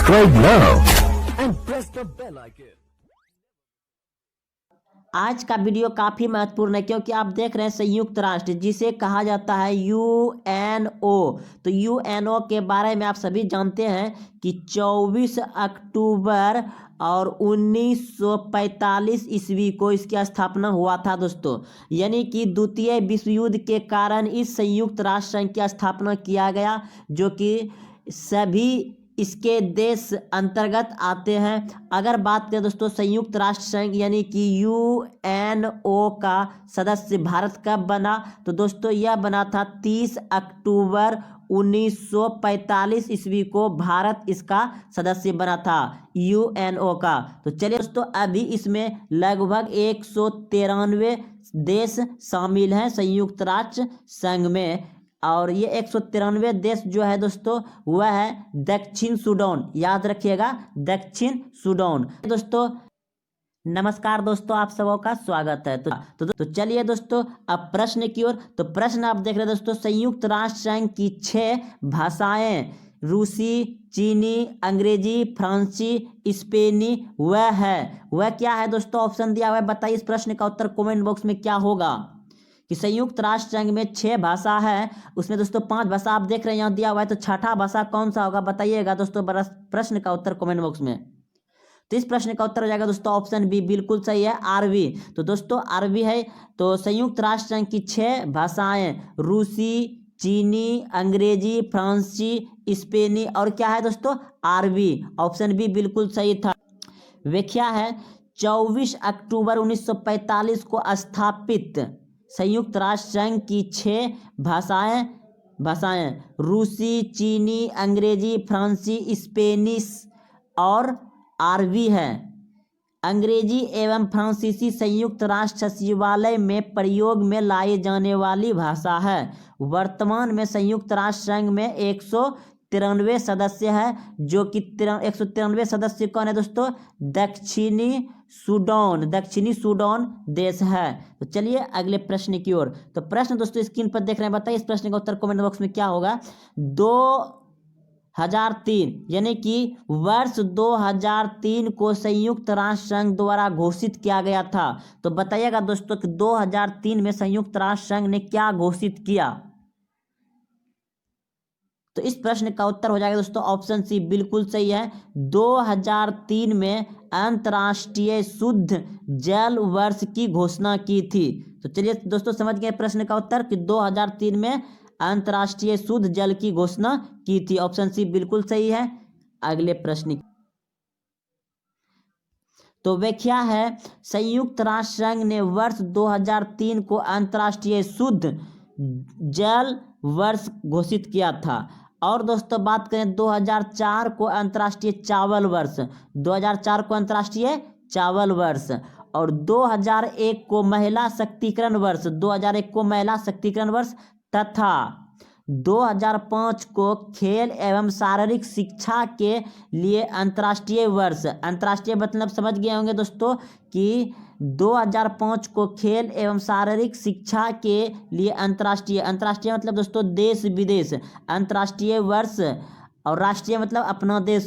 Subscribe now and press the bell icon. आज का video काफ़ी महत्वपूर्ण है क्योंकि आप देख रहे हैं संयुक्त राष्ट्र जिसे कहा जाता है यूएनओ। तो यूएनओ के बारे में आप सभी जानते हैं कि 24 अक्टूबर और 1945 ईस्वी को इसकी स्थापना हुआ था दोस्तों। यानी कि द्वितीय विश्व युद्ध के कारण इस संयुक्त राष्ट्र संघ की स्थापना किया गया, जो कि सभी इसके देश अंतर्गत आते हैं। अगर बात करें दोस्तों संयुक्त राष्ट्र संघ यानी कि यूएनओ का सदस्य भारत कब बना, तो दोस्तों यह बना था 30 अक्टूबर 1945 ईस्वी को भारत इसका सदस्य बना था यूएनओ का। तो चलिए दोस्तों अभी इसमें लगभग 193 देश शामिल हैं संयुक्त राष्ट्र संघ में, और ये 193 देश जो है दोस्तों वह है दक्षिण सूडान। याद रखिएगा दक्षिण सूडान। दोस्तों नमस्कार दोस्तों, आप सबों का स्वागत है। तो चलिए दोस्तों अब प्रश्न की ओर। तो प्रश्न आप देख रहे हैं दोस्तों, संयुक्त राष्ट्र संघ की 6 भाषाएं रूसी, चीनी, अंग्रेजी, फ्रांसी, स्पेनी वह क्या है दोस्तों? ऑप्शन दिया हुआ है, बताइए इस प्रश्न का उत्तर कमेंट बॉक्स में क्या होगा। कि संयुक्त राष्ट्र संघ में 6 भाषा है, उसमें दोस्तों 5 भाषा आप देख रहे हैं यहाँ दिया हुआ है, तो छठा भाषा कौन सा होगा बताइएगा दोस्तों प्रश्न का उत्तर कमेंट बॉक्स में। तो इस प्रश्न का उत्तर हो जाएगा दोस्तों ऑप्शन बी, बिल्कुल सही है, अरबी। तो दोस्तों अरबी है। तो संयुक्त राष्ट्र संघ की 6 भाषाएं रूसी, चीनी, अंग्रेजी, फ्रांसी, स्पेनी और क्या है दोस्तों अरबी। ऑप्शन बी बिल्कुल सही था। व्याख्या है 24 अक्टूबर 1945 को स्थापित संयुक्त राष्ट्र संघ की 6 भाषाएं रूसी, चीनी, अंग्रेजी, फ्रांसी, स्पेनिश और अरबी है। अंग्रेजी एवं फ्रांसीसी संयुक्त राष्ट्र सचिवालय में प्रयोग में लाई जाने वाली भाषा है। वर्तमान में संयुक्त राष्ट्र संघ में 193 सदस्य है, जो कि 193 सदस्य कौन है दोस्तों? दक्षिणी सूडान देश है। तो चलिए अगले प्रश्न की ओर। तो प्रश्न दोस्तों स्क्रीन पर देख रहे हैं, बताइए इस प्रश्न का उत्तर कमेंट बॉक्स में क्या होगा। 2003 यानी कि वर्ष 2003 को संयुक्त राष्ट्र संघ द्वारा घोषित किया गया था। तो बताइएगा दोस्तों कि 2003 में संयुक्त राष्ट्र संघ ने क्या घोषित किया। तो इस प्रश्न का उत्तर हो जाएगा दोस्तों ऑप्शन सी, बिल्कुल सही है। 2003 में अंतर्राष्ट्रीय शुद्ध जल वर्ष की घोषणा की थी। तो चलिए दोस्तों समझ गए प्रश्न का उत्तर कि 2003 में अंतर्राष्ट्रीय शुद्ध जल की घोषणा की थी। ऑप्शन सी बिल्कुल सही है। अगले प्रश्न। तो व्याख्या है संयुक्त राष्ट्र संघ ने वर्ष 2003 को अंतर्राष्ट्रीय शुद्ध जल वर्ष घोषित किया था। और दोस्तों बात करें 2004 को अंतर्राष्ट्रीय चावल वर्ष, 2004 को अंतर्राष्ट्रीय चावल वर्ष, और 2001 को महिला शक्तिकरण वर्ष, 2001 को महिला शक्तिकरण वर्ष, तथा 2005 को खेल एवं शारीरिक शिक्षा के लिए अंतर्राष्ट्रीय वर्ष। अंतर्राष्ट्रीय मतलब समझ गए होंगे दोस्तों कि 2005 को खेल एवं शारीरिक शिक्षा के लिए अंतर्राष्ट्रीय मतलब दोस्तों देश विदेश, अंतर्राष्ट्रीय वर्ष, और राष्ट्रीय मतलब अपना देश,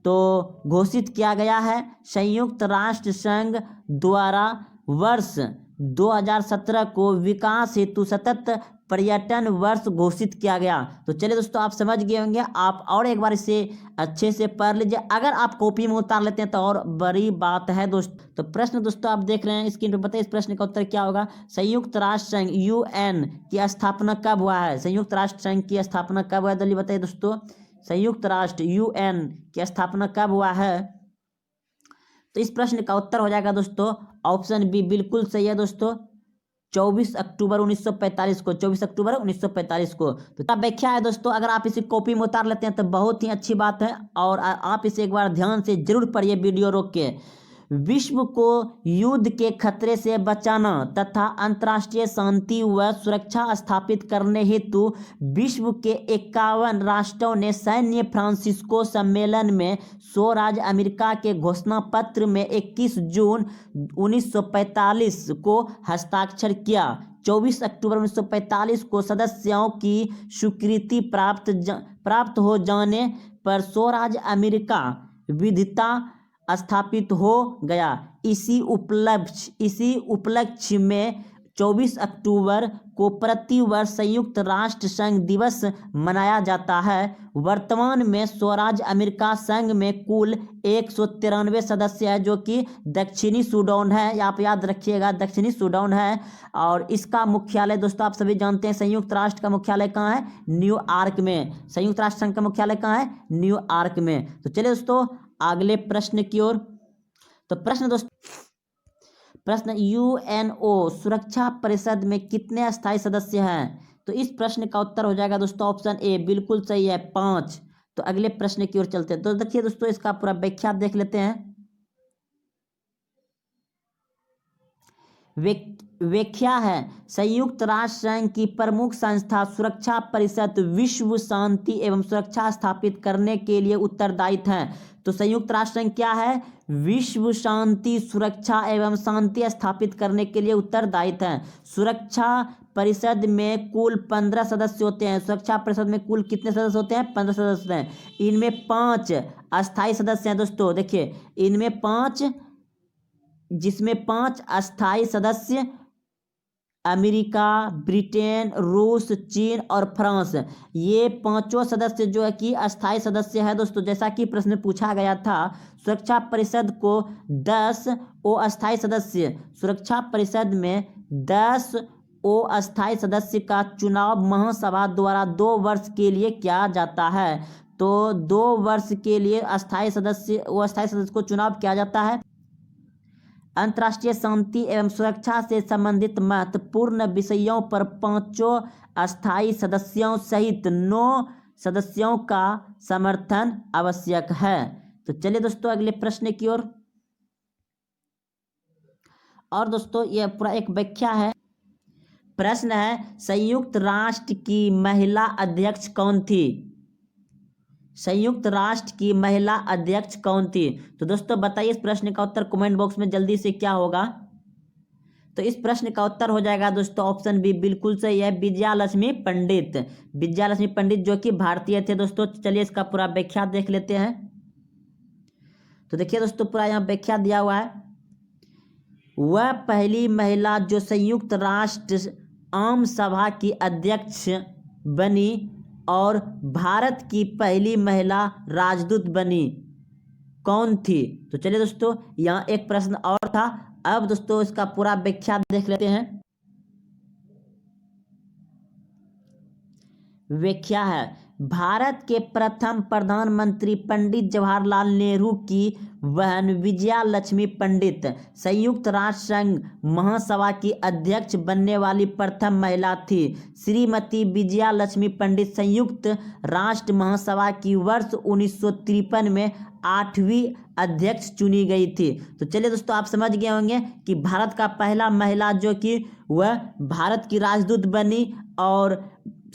तो घोषित किया गया है संयुक्त राष्ट्र संघ द्वारा वर्ष 2017 को विकास हेतु सतत पर्यटन वर्ष घोषित किया गया। तो चलिए दोस्तों आप समझ गए होंगे, आप और एक बार इसे अच्छे से पढ़ लीजिए। अगर आप कॉपी में उतार लेते हैं तो और बड़ी बात है दोस्त। तो प्रश्न दोस्तों आप देख रहे हैं स्क्रीन पर, बताइए इस प्रश्न का उत्तर क्या होगा। संयुक्त राष्ट्र संघ यूएन की स्थापना कब हुआ है? संयुक्त राष्ट्र संघ की स्थापना कब हुआ है जल्दी बताइए दोस्तों। संयुक्त राष्ट्र यूएन की स्थापना कब हुआ है? तो इस प्रश्न का उत्तर हो जाएगा दोस्तों ऑप्शन बी, बिल्कुल सही है दोस्तों, 24 अक्टूबर 1945 को, 24 अक्टूबर 1945 को। तो व्याख्या है दोस्तों, अगर आप इसे कॉपी में उतार लेते हैं तो बहुत ही अच्छी बात है, और आप इसे एक बार ध्यान से जरूर पढ़िए वीडियो रोक के। विश्व को युद्ध के खतरे से बचाना तथा अंतर्राष्ट्रीय शांति व सुरक्षा स्थापित करने हेतु विश्व के 51 राष्ट्रों ने सैन्य फ्रांसिस्को सम्मेलन में 100 राज्य अमेरिका के घोषणा पत्र में 21 जून 1945 को हस्ताक्षर किया। 24 अक्टूबर 1945 को सदस्यों की स्वीकृति प्राप्त हो जाने पर स्वराज अमेरिका विधिता स्थापित हो गया। इसी उपलक्ष्य में 24 अक्टूबर को प्रतिवर्ष संयुक्त राष्ट्र संघ दिवस मनाया जाता है। वर्तमान में स्वराज अमेरिका संघ में कुल 193 सदस्य है, जो कि दक्षिणी सूडान है। आप याद रखिएगा, दक्षिणी सूडान है। और इसका मुख्यालय दोस्तों आप सभी जानते हैं, संयुक्त राष्ट्र का मुख्यालय कहाँ है? न्यूयॉर्क में। संयुक्त राष्ट्र संघ का मुख्यालय कहाँ है? न्यूयॉर्क में। तो चलिए दोस्तों अगले प्रश्न की ओर। तो प्रश्न यूएनओ सुरक्षा परिषद में कितने अस्थायी सदस्य हैं? तो इस प्रश्न का उत्तर हो जाएगा दोस्तों ऑप्शन ए, बिल्कुल सही है, 5। तो अगले प्रश्न की ओर चलते हैं। तो देखिए दोस्तों इसका पूरा व्याख्या देख लेते हैं। व्याख्या है, संयुक्त राष्ट्र संघ की प्रमुख संस्था सुरक्षा परिषद विश्व शांति एवं सुरक्षा स्थापित करने के लिए उत्तरदायित्व है। तो संयुक्त राष्ट्र संघ क्या है? विश्व शांति, सुरक्षा एवं शांति स्थापित करने के लिए उत्तरदायित्व है। सुरक्षा परिषद में कुल 15 सदस्य होते हैं। सुरक्षा परिषद में कुल कितने सदस्य होते हैं? 15 सदस्य होते हैं। इनमें 5 अस्थायी सदस्य हैं दोस्तों। देखिए इनमें 5, जिसमें 5 अस्थायी सदस्य अमेरिका, ब्रिटेन, रूस, चीन और फ्रांस, ये 5 सदस्य जो है कि अस्थायी सदस्य है दोस्तों। जैसा कि प्रश्न पूछा गया था, सुरक्षा परिषद को 10 अस्थायी सदस्य, सुरक्षा परिषद में 10 अस्थायी सदस्य का चुनाव महासभा द्वारा 2 वर्ष के लिए किया जाता है। तो 2 वर्ष के लिए अस्थायी सदस्य को चुनाव किया जाता है। अंतर्राष्ट्रीय शांति एवं सुरक्षा से संबंधित महत्वपूर्ण विषयों पर 5 अस्थायी सदस्यों सहित 9 सदस्यों का समर्थन आवश्यक है। तो चलिए दोस्तों अगले प्रश्न की ओर। और दोस्तों यह पूरा एक व्याख्या है। प्रश्न है, संयुक्त राष्ट्र की महिला अध्यक्ष कौन थी? संयुक्त राष्ट्र की महिला अध्यक्ष कौन थी? तो दोस्तों बताइए इस प्रश्न का उत्तर कमेंट बॉक्स में जल्दी से क्या होगा। तो इस प्रश्न का उत्तर हो जाएगा दोस्तों ऑप्शन बी, बिल्कुल सही है, विजयालक्ष्मी पंडित। विजयालक्ष्मी पंडित जो कि भारतीय थे दोस्तों। चलिए इसका पूरा व्याख्या देख लेते हैं। तो देखिए दोस्तों पूरा यहाँ व्याख्या दिया हुआ है। वह पहली महिला जो संयुक्त राष्ट्र आम सभा की अध्यक्ष बनी और भारत की पहली महिला राजदूत बनी, कौन थी? तो चलिए दोस्तों यहाँ एक प्रश्न और था। अब दोस्तों इसका पूरा व्याख्या देख लेते हैं। व्याख्या है, भारत के प्रथम प्रधानमंत्री पंडित जवाहरलाल नेहरू की बहन विजयालक्ष्मी पंडित संयुक्त राष्ट्र संघ महासभा की अध्यक्ष बनने वाली प्रथम महिला थी। श्रीमती विजयालक्ष्मी पंडित संयुक्त राष्ट्र महासभा की वर्ष 1953 में 8वीं अध्यक्ष चुनी गई थी। तो चलिए दोस्तों आप समझ गए होंगे कि भारत का पहला महिला जो कि वह भारत की राजदूत बनी और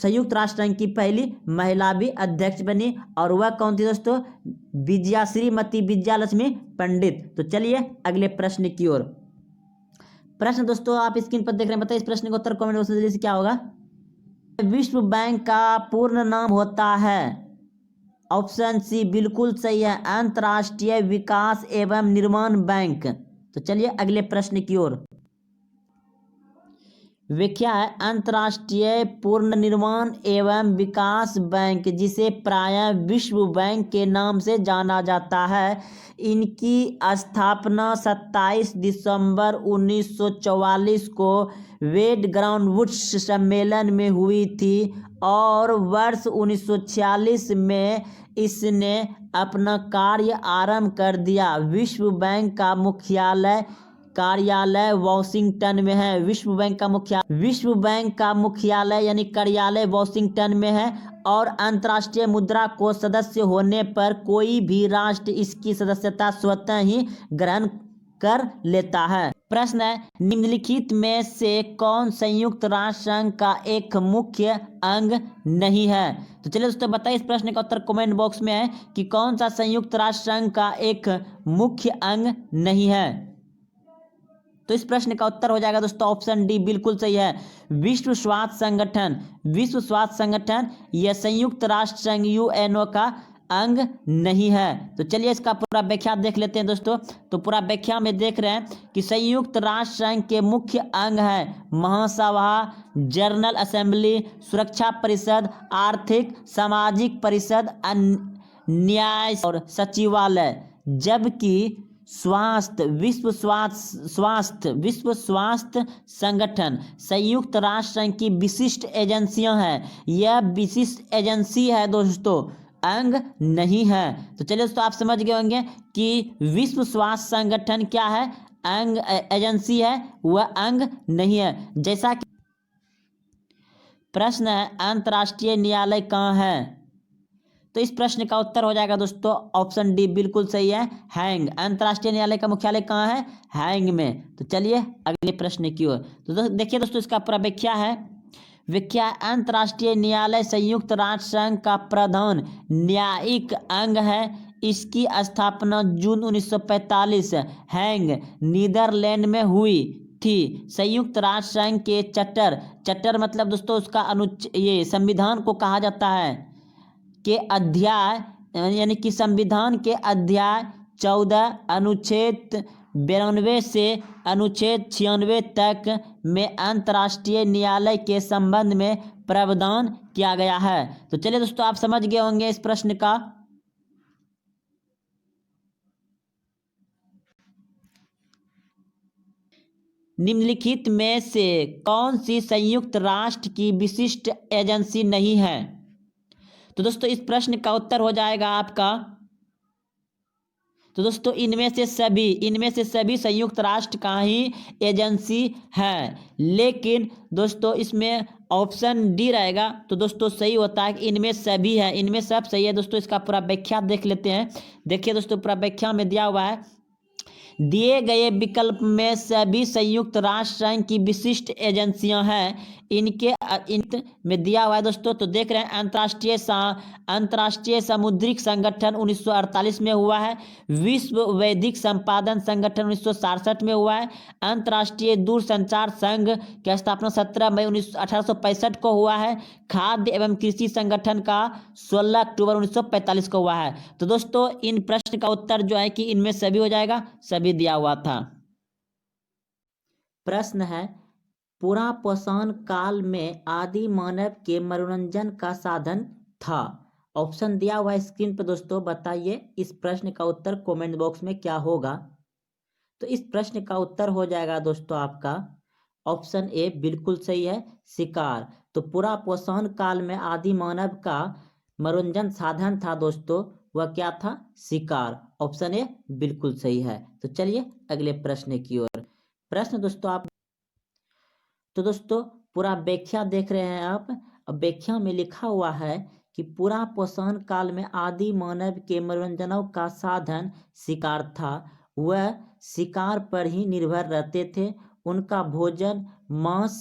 संयुक्त राष्ट्र संघ की पहली महिला भी अध्यक्ष बनी, और वह कौन थी दोस्तों? श्रीमती विजयालक्ष्मी पंडित। तो चलिए अगले प्रश्न की ओर। प्रश्न दोस्तों आप स्क्रीन पर देख रहे हैं, बताइए इस प्रश्न का उत्तर कमेंट बॉक्स में जल्दी से क्या होगा। विश्व बैंक का पूर्ण नाम होता है? ऑप्शन सी, बिल्कुल सही है, अंतर्राष्ट्रीय विकास एवं निर्माण बैंक। तो चलिए अगले प्रश्न की ओर। व्याख्या है, अंतर्राष्ट्रीय पूर्ण निर्माण एवं विकास बैंक, जिसे प्रायः विश्व बैंक के नाम से जाना जाता है, इनकी स्थापना 27 दिसंबर 1944 को वेड वुड्स सम्मेलन में हुई थी और वर्ष 1946 में इसने अपना कार्य आरंभ कर दिया। विश्व बैंक का कार्यालय वॉशिंगटन में है। विश्व बैंक का मुख्यालय यानी कार्यालय वॉशिंगटन में है और अंतर्राष्ट्रीय मुद्रा कोष सदस्य होने पर कोई भी राष्ट्र इसकी सदस्यता स्वतः ही ग्रहण कर लेता है। प्रश्न है, निम्नलिखित में से कौन संयुक्त राष्ट्र संघ का एक मुख्य अंग नहीं है? तो चलिए दोस्तों बताइए इस प्रश्न का उत्तर कमेंट बॉक्स में है कि कौन सा संयुक्त राष्ट्र संघ का एक मुख्य अंग नहीं है। तो इस प्रश्न का उत्तर हो जाएगा दोस्तों ऑप्शन डी, बिल्कुल सही है, विश्व स्वास्थ्य संगठन। विश्व स्वास्थ्य संगठन यह संयुक्त राष्ट्र संघ यूएनओ का अंग नहीं है। तो चलिए इसका पूरा व्याख्या देख लेते हैं दोस्तों। तो पूरा व्याख्या में देख रहे हैं कि संयुक्त राष्ट्र संघ के मुख्य अंग है महासभा, जनरल असेंबली, सुरक्षा परिषद, आर्थिक सामाजिक परिषद, न्याय और सचिवालय। जबकि विश्व स्वास्थ्य संगठन संयुक्त राष्ट्र संघ की विशिष्ट एजेंसियां हैं। यह विशिष्ट एजेंसी है दोस्तों, अंग नहीं है। तो चलिए दोस्तों आप समझ गए होंगे कि विश्व स्वास्थ्य संगठन क्या है, अंग एजेंसी है, वह अंग नहीं है। जैसा कि प्रश्न है अंतर्राष्ट्रीय न्यायालय कहाँ है, तो इस प्रश्न का उत्तर हो जाएगा दोस्तों ऑप्शन डी, बिल्कुल सही है, हैंग। अंतर्राष्ट्रीय न्यायालय का मुख्यालय कहाँ है, हैंग में। तो चलिए अगले प्रश्न की ओर। तो देखिए दोस्तों इसका पूरा व्याख्या है। व्याख्या, अंतर्राष्ट्रीय न्यायालय संयुक्त राष्ट्र संघ का प्रधान न्यायिक अंग है। इसकी स्थापना जून 1945 हैंग नीदरलैंड में हुई थी। संयुक्त राष्ट्र संघ के चटर मतलब दोस्तों उसका ये संविधान को कहा जाता है के अध्याय यानी कि संविधान के अध्याय 14 अनुच्छेद 92 से अनुच्छेद 96 तक में अंतर्राष्ट्रीय न्यायालय के संबंध में प्रावधान किया गया है। तो चलिए दोस्तों आप समझ गए होंगे इस प्रश्न का। निम्नलिखित में से कौन सी संयुक्त राष्ट्र की विशिष्ट एजेंसी नहीं है, तो दोस्तों इस प्रश्न का उत्तर हो जाएगा आपका, तो दोस्तों इनमें से सभी संयुक्त राष्ट्र का ही एजेंसी है। लेकिन दोस्तों इसमें ऑप्शन डी रहेगा, तो दोस्तों सही होता है कि इनमें सभी है, इनमें सब सही है। दोस्तों इसका पूरा व्याख्या देख लेते हैं। देखिए दोस्तों पूरा व्याख्या में दिया हुआ है, दिए गए विकल्प में सभी संयुक्त राष्ट्र संघ की विशिष्ट एजेंसियां हैं। इनके में दिया हुआ है दोस्तों। तो देख रहे हैं अंतर्राष्ट्रीय समुद्रिक संगठन 1948 में हुआ है। विश्व वैदिक संपादन संगठन 1967 में हुआ है। अंतर्राष्ट्रीय दूरसंचार संघ की स्थापना 17 मई 1865 को हुआ है। खाद्य एवं कृषि संगठन का 16 अक्टूबर 1945 को हुआ है। तो दोस्तों इन प्रश्न का उत्तर जो है कि इनमें सभी हो जाएगा, सभी दिया हुआ था। प्रश्न है पुरापोषण काल में आदि मानव के मनोरंजन का साधन था। ऑप्शन दिया हुआ है स्क्रीन पर दोस्तों, बताइए इस प्रश्न का उत्तर कमेंट बॉक्स में क्या होगा। तो इस प्रश्न का उत्तर हो जाएगा दोस्तों आपका ऑप्शन ए, बिल्कुल सही है, शिकार। तो पुरापोषण काल में आदि मानव का मनोरंजन साधन था दोस्तों, वह क्या था, शिकार। ऑप्शन ए बिल्कुल सही है। तो चलिए अगले प्रश्न की ओर। प्रश्न दोस्तों आप, तो दोस्तों पूरा व्याख्या देख रहे हैं आप। अब व्याख्या में लिखा हुआ है कि पुरापोषण काल में आदि मानव के मनोरंजनों का साधन शिकार था। वह शिकार पर ही निर्भर रहते थे। उनका भोजन मांस,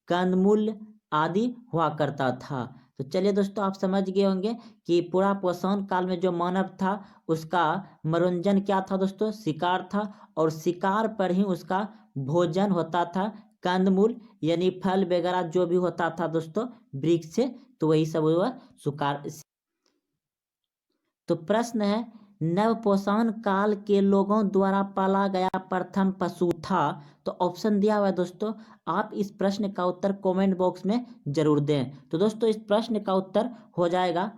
कंदमूल आदि हुआ करता था। तो चलिए दोस्तों आप समझ गए होंगे कि पुरापोषण काल में जो मानव था उसका मनोरंजन क्या था दोस्तों, शिकार था। और शिकार पर ही उसका भोजन होता था, कंदमूल यानी फल वगैरह जो भी होता था दोस्तों वृक्ष से, तो वही सब हुआ शिकार। तो प्रश्न है नवपोषण काल के लोगों द्वारा पाला गया प्रथम पशु था। तो ऑप्शन दिया हुआ है दोस्तों, आप इस प्रश्न का उत्तर कमेंट बॉक्स में जरूर दें। तो दोस्तों इस प्रश्न का उत्तर हो जाएगा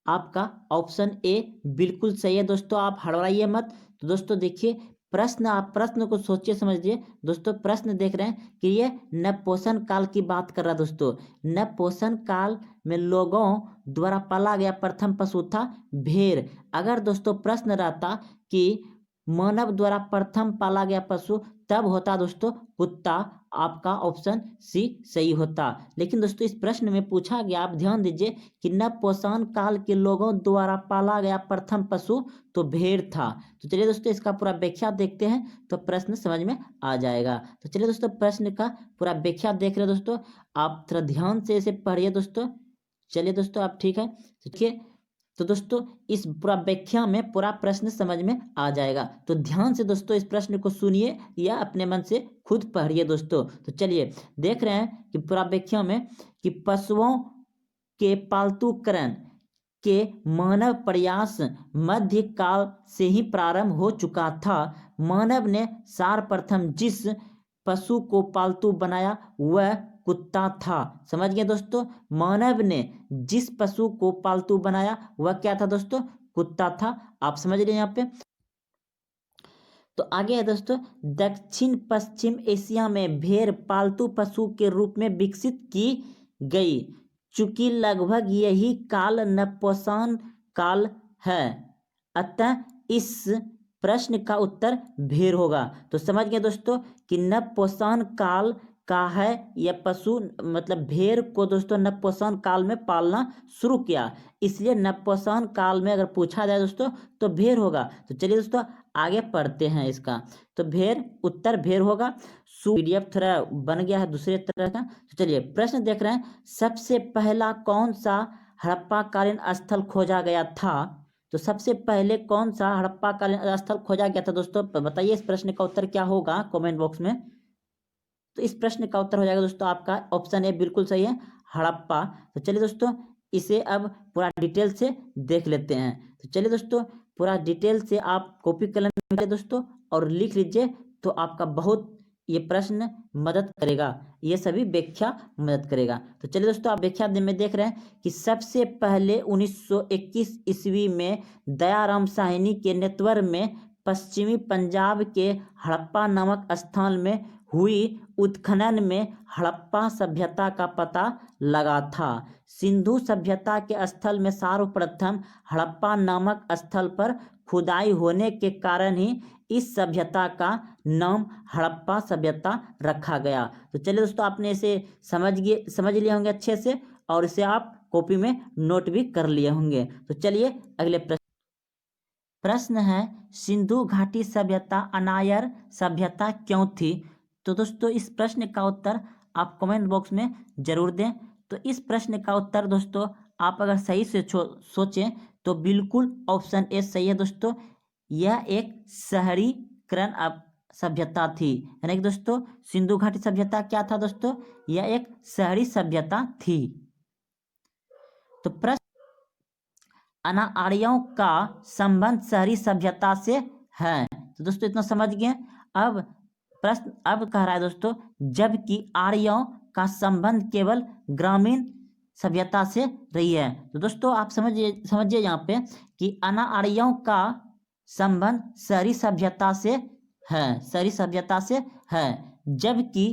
आपका ऑप्शन ए, बिल्कुल सही है दोस्तों, आप हड़बड़ाइए मत। तो दोस्तों देखिए प्रश्न, आप प्रश्न को सोचिए समझिए दोस्तों। प्रश्न देख रहे हैं कि ये नवपोषण काल की बात कर रहा है दोस्तों। नवपोषण काल में लोगों द्वारा पाला गया प्रथम पशु था भेड़। अगर दोस्तों प्रश्न रहता कि मानव द्वारा प्रथम पाला गया पशु, तब होता दोस्तों कुत्ता, आपका ऑप्शन सी सही होता। लेकिन दोस्तों इस प्रश्न में पूछा गया, आप ध्यान दीजिए कि नवपोषण काल के लोगों द्वारा पाला गया प्रथम पशु तो भेड़ था। तो चलिए दोस्तों इसका पूरा व्याख्या देखते हैं तो प्रश्न समझ में आ जाएगा। तो चलिए दोस्तों प्रश्न का पूरा व्याख्या देख रहे हैं दोस्तों, आप थोड़ा ध्यान से इसे पढ़िए दोस्तों। चलिए दोस्तों आप ठीक है, देखिए तो दोस्तों इस पूरा व्याख्या में पूरा प्रश्न समझ में आ जाएगा। तो ध्यान से दोस्तों इस प्रश्न को सुनिए या अपने मन से खुद पढ़िए दोस्तों। तो चलिए देख रहे हैं कि पूरा व्याख्या में कि पशुओं के पालतूकरण के मानव प्रयास मध्य काल से ही प्रारंभ हो चुका था। मानव ने सर्वप्रथम जिस पशु को पालतू बनाया वह कुत्ता था। समझ गए दोस्तों, मानव ने जिस पशु को पालतू बनाया वह क्या था दोस्तों, कुत्ता था। आप समझ रहे हैं यहाँ पे। तो आगे है दोस्तों, दक्षिण पश्चिम एशिया में भेड़ पालतू पशु के रूप में विकसित की गई। चूंकि लगभग यही काल नवपाषाण काल है, अतः इस प्रश्न का उत्तर भेड़ होगा। तो समझ गए दोस्तों कि नवपाषाण काल का है यह पशु, मतलब भेड़ को दोस्तों नवपाषाण काल में पालना शुरू किया, इसलिए नवपाषाण काल में अगर पूछा जाए दोस्तों तो भेड़ होगा। तो चलिए दोस्तों आगे पढ़ते हैं इसका। तो भेड़, उत्तर भेड़ होगा। पीडीएफ थोड़ा बन गया है दूसरे तरह का। तो चलिए प्रश्न देख रहे हैं, सबसे पहला कौन सा हड़प्पा कालीन स्थल खोजा गया था। तो सबसे पहले कौन सा हड़प्पा कालीन स्थल खोजा गया था दोस्तों, बताइए इस प्रश्न का उत्तर क्या होगा कमेंट बॉक्स में। तो इस प्रश्न का उत्तर हो जाएगा दोस्तों आपका ऑप्शन ए बिल्कुल सही है, हड़प्पा। तो चलिए दोस्तों इसे अब पूरा डिटेल से देख लेते हैं। तो चलिए दोस्तों पूरा डिटेल से आप कॉपी कलम में दोस्तों और लिख लीजिए, तो आपका बहुत ये प्रश्न मदद करेगा, ये सभी व्याख्या मदद करेगा। तो चलिए दोस्तों आप व्याख्या में देख रहे हैं कि सबसे पहले 1921 ईस्वी में दयाराम साहनी के नेतृत्व में पश्चिमी पंजाब के हड़प्पा नामक स्थान में हुई उत्खनन में हड़प्पा सभ्यता का पता लगा था। सिंधु सभ्यता के स्थल में सर्वप्रथम हड़प्पा नामक स्थल पर खुदाई होने के कारण ही इस सभ्यता का नाम हड़प्पा सभ्यता रखा गया। तो चलिए दोस्तों आपने इसे समझ लिए होंगे अच्छे से, और इसे आप कॉपी में नोट भी कर लिए होंगे। तो चलिए अगले प्रश्न है, सिंधु घाटी सभ्यता अनार्य सभ्यता क्यों थी। तो दोस्तों इस प्रश्न का उत्तर आप कमेंट बॉक्स में जरूर दें। तो इस प्रश्न का उत्तर दोस्तों आप अगर सही से सोचें तो बिल्कुल ऑप्शन ए सही है दोस्तों। यह एक शहरीकरण सभ्यता थी, यानी कि दोस्तों सिंधु घाटी सभ्यता क्या था दोस्तों, यह एक शहरी सभ्यता थी। तो प्रश्न, अनार्यों का संबंध शहरी सभ्यता से है। तो दोस्तों इतना समझ गए। अब प्रश्न अब कह रहा है दोस्तों, जबकि आर्यों का संबंध केवल ग्रामीण सभ्यता से रही है। तो दोस्तों आप समझिए यहाँ पे कि अनार्यों का संबंध शहरी सभ्यता से है, शहरी सभ्यता से है। जबकि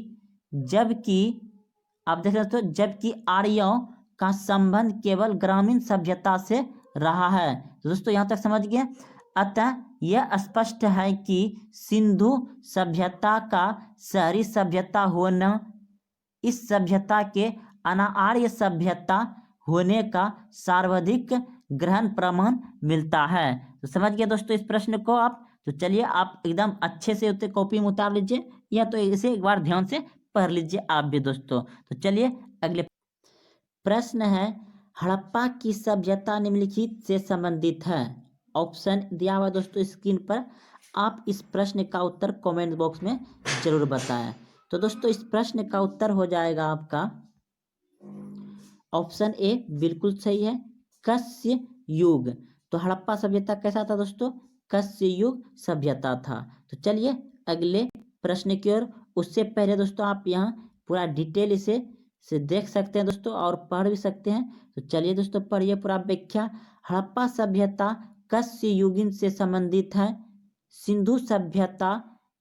आप देख रहे हो, जबकि आर्यों का संबंध केवल ग्रामीण सभ्यता से रहा है। तो दोस्तों यहाँ तक समझ गए। अतः यह स्पष्ट है कि सिंधु सभ्यता का शहरी सभ्यता होना इस सभ्यता के अनार्य सभ्यता होने का सर्वाधिक ग्रहण प्रमाण मिलता है। तो समझ गए दोस्तों इस प्रश्न को आप। तो चलिए आप एकदम अच्छे से उसे कॉपी में उतार लीजिए, या तो इसे एक बार ध्यान से पढ़ लीजिए आप भी दोस्तों। तो चलिए अगले प्रश्न है, हड़प्पा की सभ्यता निम्नलिखित से संबंधित है। ऑप्शन दिया हुआ दोस्तों स्क्रीन पर, आप इस प्रश्न का उत्तर कमेंट बॉक्स में जरूर बताएं। तो दोस्तों इस प्रश्न का उत्तर हो जाएगा आपका ऑप्शन ए बिल्कुल सही है, कस्य युग। तो हड़प्पा सभ्यता कैसा था दोस्तों, कस्य युग सभ्यता था। तो चलिए अगले प्रश्न की ओर। उससे पहले दोस्तों आप यहाँ पूरा डिटेल इसे देख सकते हैं दोस्तों और पढ़ भी सकते हैं। तो चलिए दोस्तों पढ़िए पूरा व्याख्या। हड़प्पा सभ्यता कस्य युगीन से संबंधित है। सिंधु सभ्यता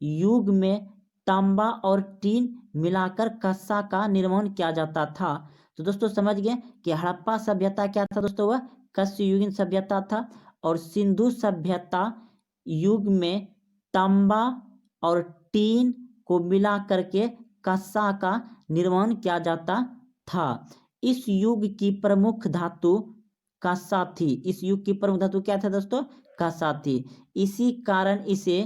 युग में तांबा और टीन मिलाकर कस्सा का निर्माण किया जाता था। तो दोस्तों समझ गए कि हड़प्पा सभ्यता क्या था दोस्तों, वह कस्य युगीन सभ्यता था। और सिंधु सभ्यता युग में तांबा और टीन को मिला करके कस्सा का निर्माण किया जाता था। इस युग की प्रमुख धातु कस्सा थी। इस युग की प्रमुख धातु क्या था दोस्तों, कस्सा थी। इसी कारण इसे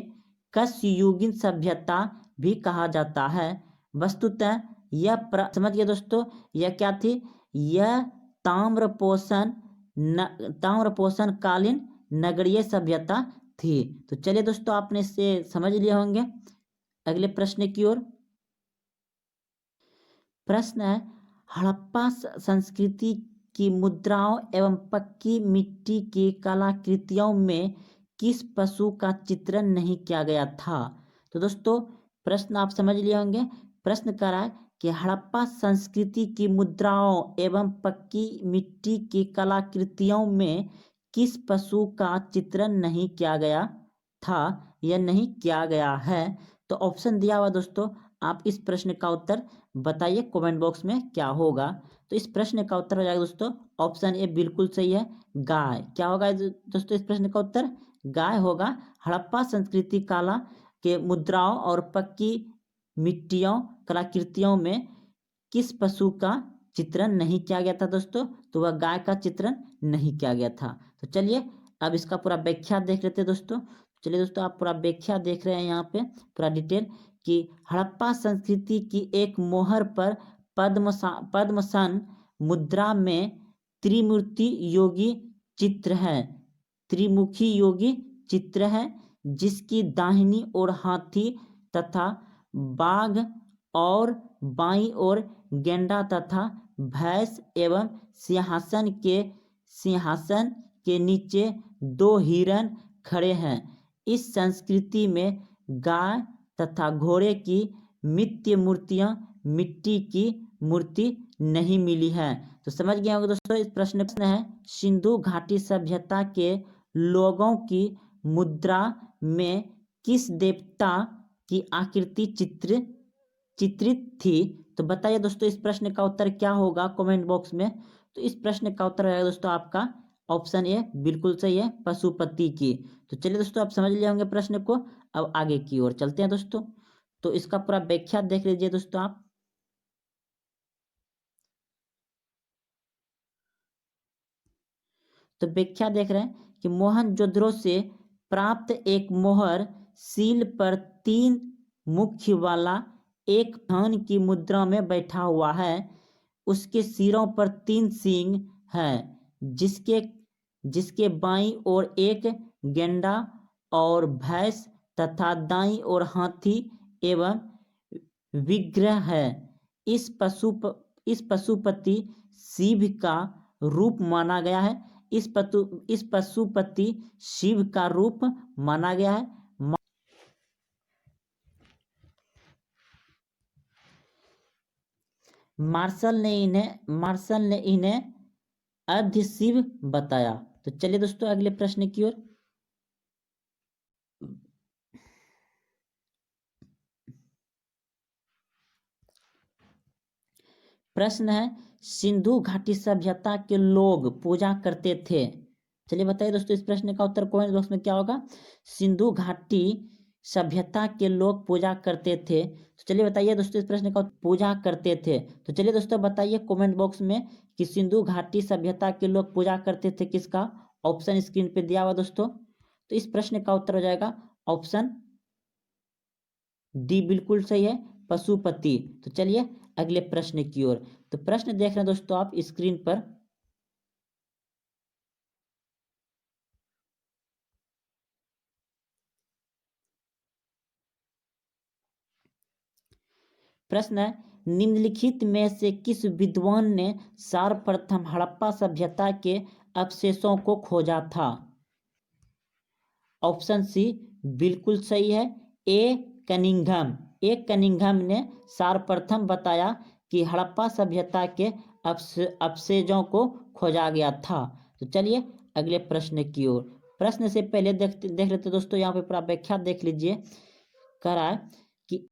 कस्य युगीन सभ्यता भी कहा जाता है। वस्तुतः यह समझ गए दोस्तों, यह क्या थी, यह ताम्रपोषण कालीन नगरीय सभ्यता थी। तो चलिए दोस्तों आपने इसे समझ लिए होंगे। अगले प्रश्न की ओर। प्रश्न है, हड़प्पा संस्कृति की मुद्राओं एवं पक्की मिट्टी की कलाकृतियों में किस पशु का चित्रण नहीं किया गया था? तो दोस्तों प्रश्न आप समझ लिए होंगे। प्रश्न कर रहा है कि हड़प्पा संस्कृति की मुद्राओं एवं पक्की मिट्टी की कलाकृतियों में किस पशु का चित्रण नहीं किया गया था या नहीं किया गया है? तो ऑप्शन दिया हुआ दोस्तों, आप इस प्रश्न का उत्तर बताइए कमेंट बॉक्स में क्या होगा। तो इस प्रश्न का उत्तर हो जाएगा दोस्तों ऑप्शन ए बिल्कुल सही है, गाय। क्या होगा दोस्तों इस प्रश्न का उत्तर? गाय होगा। हड़प्पा संस्कृति कला के मुद्राओं और पक्की मिट्टियों कलाकृतियों में किस पशु का चित्रण नहीं किया गया था दोस्तों? तो वह गाय का चित्रण नहीं किया गया था। तो चलिए अब इसका पूरा व्याख्या देख लेते हैं दोस्तों। चलिए दोस्तों आप पूरा व्याख्या देख रहे हैं यहाँ पे पूरा डिटेल कि हड़प्पा संस्कृति की एक मोहर पर पद्मसन मुद्रा में त्रिमूर्ति योगी चित्र है, त्रिमुखी योगी चित्र है, जिसकी दाहिनी ओर हाथी तथा बाघ और बाईं ओर गेंडा तथा भैंस एवं सिंहासन के नीचे दो हिरण खड़े हैं। इस संस्कृति में गाय तथा घोड़े की मिट्टी की मूर्ति नहीं मिली है। तो समझ गए होंगे दोस्तों इस प्रश्न है सिंधु घाटी सभ्यता के लोगों की मुद्रा में किस देवता की आकृति चित्रित थी? तो बताइए दोस्तों इस प्रश्न का उत्तर क्या होगा कमेंट बॉक्स में। तो इस प्रश्न का उत्तर रहेगा दोस्तों आपका ऑप्शन ए बिल्कुल सही है, पशुपति की। तो चलिए दोस्तों आप समझ लिए होंगे प्रश्न को। अब आगे की ओर चलते हैं दोस्तों। तो इसका पूरा व्याख्या देख लीजिए दोस्तों आप। तो व्याख्या देख रहे हैं कि मोहनजोदड़ो से प्राप्त एक मोहर सील पर 3 मुख्य वाला एक धान की मुद्रा में बैठा हुआ है। उसके सिरों पर 3 सींग है, जिसके बाईं ओर एक गेंडा और भैंस तथा दाईं ओर हाथी एवं विग्रह है। इस पशुपति शिव का रूप माना गया है। इस पशुपति शिव का रूप माना गया है। मार्शल ने इन्हें अधिशिव बताया। तो चलिए दोस्तों अगले प्रश्न की ओर। प्रश्न है सिंधु घाटी सभ्यता के लोग पूजा करते थे। चलिए बताइए दोस्तों इस प्रश्न का उत्तर कमेंट बॉक्स में क्या होगा। सिंधु घाटी सभ्यता के लोग पूजा करते थे। तो चलिए बताइए दोस्तों इस प्रश्न का पूजा करते थे। तो चलिए दोस्तों बताइए कमेंट बॉक्स में कि सिंधु घाटी सभ्यता के लोग पूजा करते थे किसका? ऑप्शन स्क्रीन पे दिया हुआ दोस्तों। तो इस प्रश्न का उत्तर हो जाएगा ऑप्शन डी बिल्कुल सही है, पशुपति। तो चलिए अगले प्रश्न की ओर। तो प्रश्न देख रहे हैं दोस्तों आप स्क्रीन पर। प्रश्न है निम्नलिखित में से किस विद्वान ने सर्वप्रथम हड़प्पा सभ्यता के अवशेषों को खोजा था? ऑप्शन सी बिल्कुल सही है, ए कनिंघम ने सर्वप्रथम बताया कि हड़प्पा सभ्यता के अवशेषों को खोजा गया था। तो चलिए अगले प्रश्न की ओर। प्रश्न से पहले देख लेते दोस्तों यहाँ पे पूरा व्याख्या देख लीजिए। कह रहा है